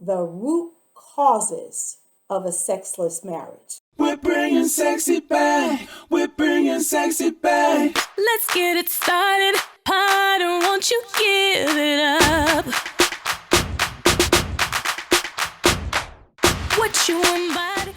the root causes of a sexless marriage. We're bringing sexy back. We're bringing sexy back. Let's get it started. Harder, won't you give it up? What you invited.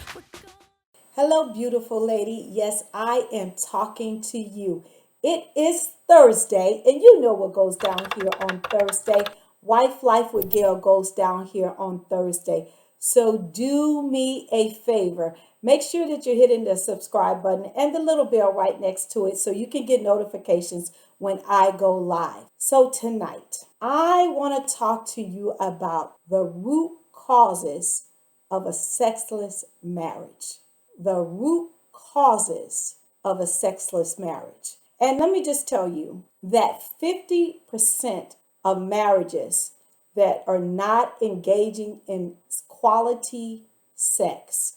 Hello, beautiful lady. Yes, I am talking to you. It is Thursday, and you know what goes down here on Thursday. Wife Life with Gail goes down here on Thursday. So do me a favor. Make sure that you're hitting the subscribe button and the little bell right next to it so you can get notifications when I go live. So tonight, I want to talk to you about the root causes of a sexless marriage. The root causes of a sexless marriage. And let me just tell you that 50% of marriages that are not engaging in quality sex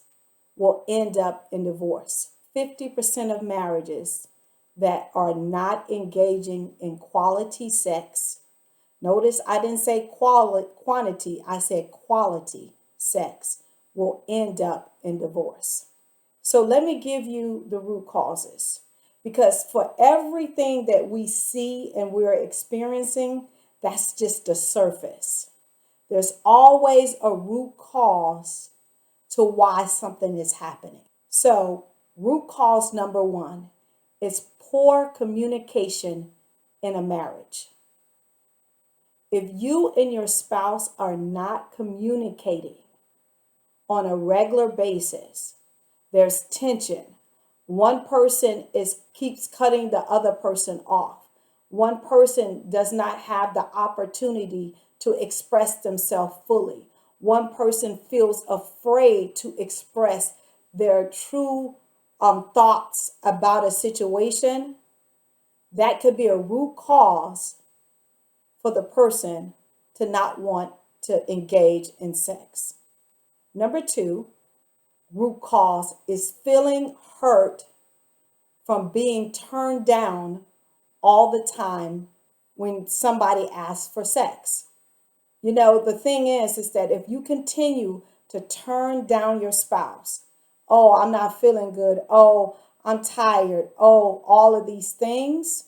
will end up in divorce. 50% of marriages that are not engaging in quality sex, notice I didn't say quantity, I said quality sex, will end up in divorce. So let me give you the root causes, because for everything that we see and we're experiencing, that's just the surface. There's always a root cause to why something is happening. So root cause number one is poor communication in a marriage. If you and your spouse are not communicating on a regular basis, there's tension. One person keeps cutting the other person off. One person does not have the opportunity to express themselves fully. One person feels afraid to express their true thoughts about a situation. That could be a root cause for the person to not want to engage in sex. Number two, root cause is feeling hurt from being turned down all the time when somebody asks for sex. You know, the thing is that if you continue to turn down your spouse, oh, I'm not feeling good, oh, I'm tired, oh, all of these things,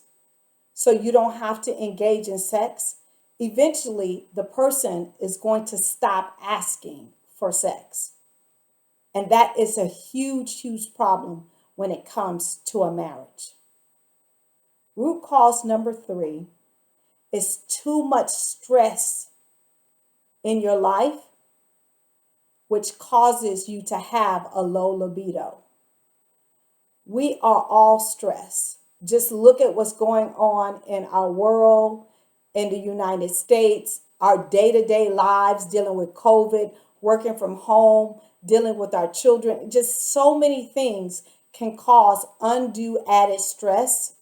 so you don't have to engage in sex, eventually the person is going to stop asking for sex. And that is a huge, huge problem when it comes to a marriage. Root cause number three is too much stress in your life, which causes you to have a low libido. We are all stressed. Just look at what's going on in our world, in the United States, our day-to-day lives, dealing with COVID, working from home, dealing with our children. Just so many things can cause undue added stress,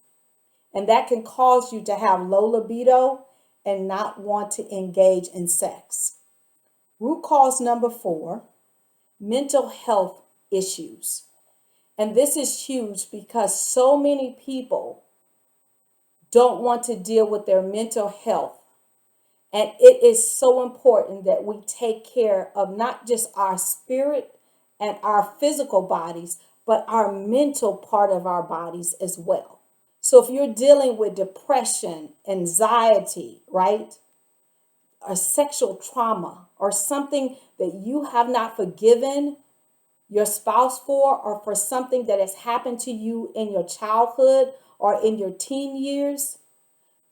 and that can cause you to have low libido and not want to engage in sex. Root cause number four, mental health issues. And this is huge because so many people don't want to deal with their mental health. And it is so important that we take care of not just our spirit and our physical bodies, but our mental part of our bodies as well. So if you're dealing with depression, anxiety, right, or sexual trauma, or something that you have not forgiven your spouse for, or for something that has happened to you in your childhood or in your teen years,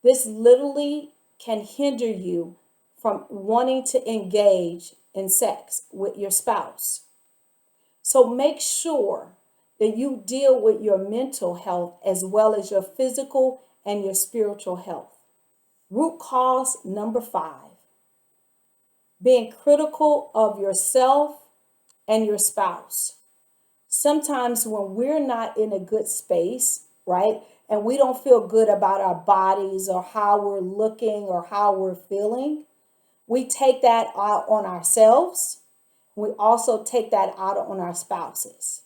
this literally can hinder you from wanting to engage in sex with your spouse. So make sure that you deal with your mental health as well as your physical and your spiritual health. Root cause number five, being critical of yourself and your spouse. Sometimes when we're not in a good space, right, and we don't feel good about our bodies or how we're looking or how we're feeling, we take that out on ourselves. We also take that out on our spouses.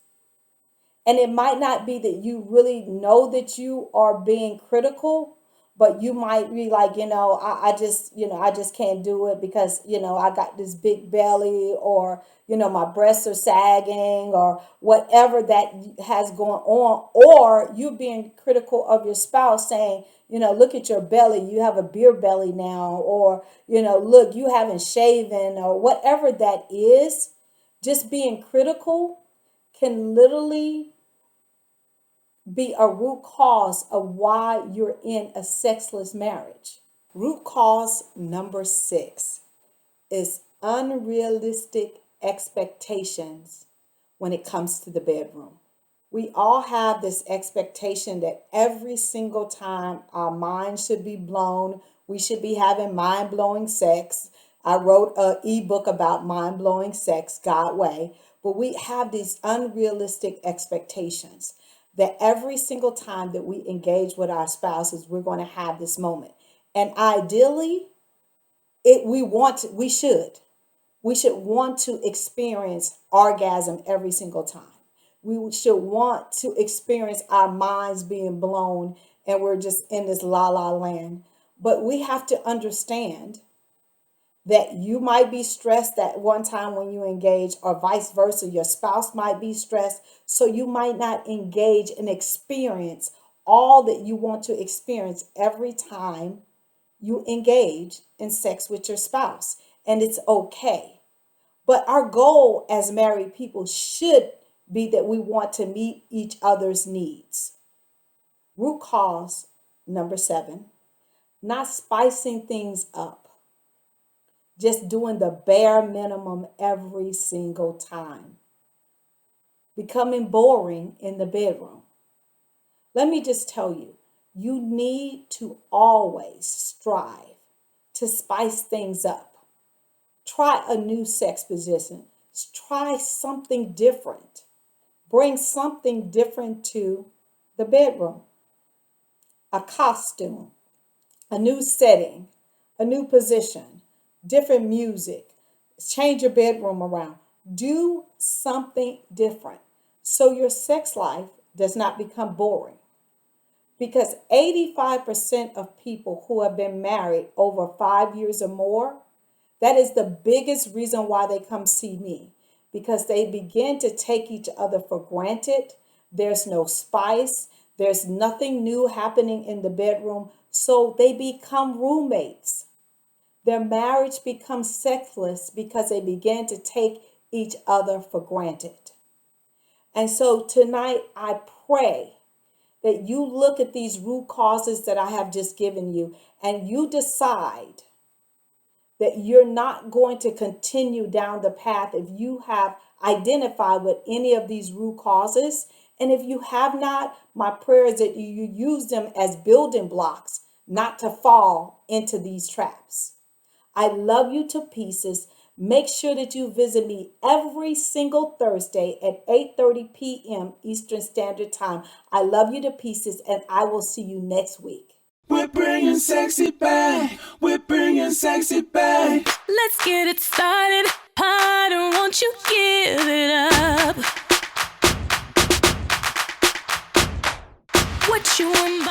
And it might not be that you really know that you are being critical, but you might be like, I just can't do it because, I got this big belly, or, my breasts are sagging, or whatever that has going on. Or you being critical of your spouse, saying, look at your belly, you have a beer belly now, or, look, you haven't shaven, or whatever that is. Just being critical can literally be a root cause of why you're in a sexless marriage. Root cause number 6 is unrealistic expectations when it comes to the bedroom. We all have this expectation that every single time our mind should be blown, we should be having mind-blowing sex. I wrote an ebook about mind-blowing sex, God way, but we have these unrealistic expectations that every single time that we engage with our spouses, we're going to have this moment. And ideally, we should want to experience orgasm every single time. We should want to experience our minds being blown and we're just in this la la land. But we have to understand that you might be stressed at one time when you engage, or vice versa. Your spouse might be stressed, so you might not engage and experience all that you want to experience every time you engage in sex with your spouse. And it's okay. But our goal as married people should be that we want to meet each other's needs. Root cause number 7, not spicing things up. Just doing the bare minimum every single time. Becoming boring in the bedroom. Let me just tell you, you need to always strive to spice things up. Try a new sex position. Try something different. Bring something different to the bedroom. A costume, a new setting, a new position, different music. Change your bedroom around. Do something different so your sex life does not become boring. Because 85% of people who have been married over 5 years or more, that is the biggest reason why they come see me. Because they begin to take each other for granted. There's no spice. There's nothing new happening in the bedroom. So they become roommates. Their marriage becomes sexless because they began to take each other for granted. And so tonight, I pray that you look at these root causes that I have just given you, and you decide that you're not going to continue down the path if you have identified with any of these root causes. And if you have not, my prayer is that you use them as building blocks, not to fall into these traps. I love you to pieces. Make sure that you visit me every single Thursday at 8:30 p.m. Eastern Standard Time. I love you to pieces, and I will see you next week. We're bringing sexy back. We're bringing sexy back. Let's get it started. Harder, won't you give it up? What you want?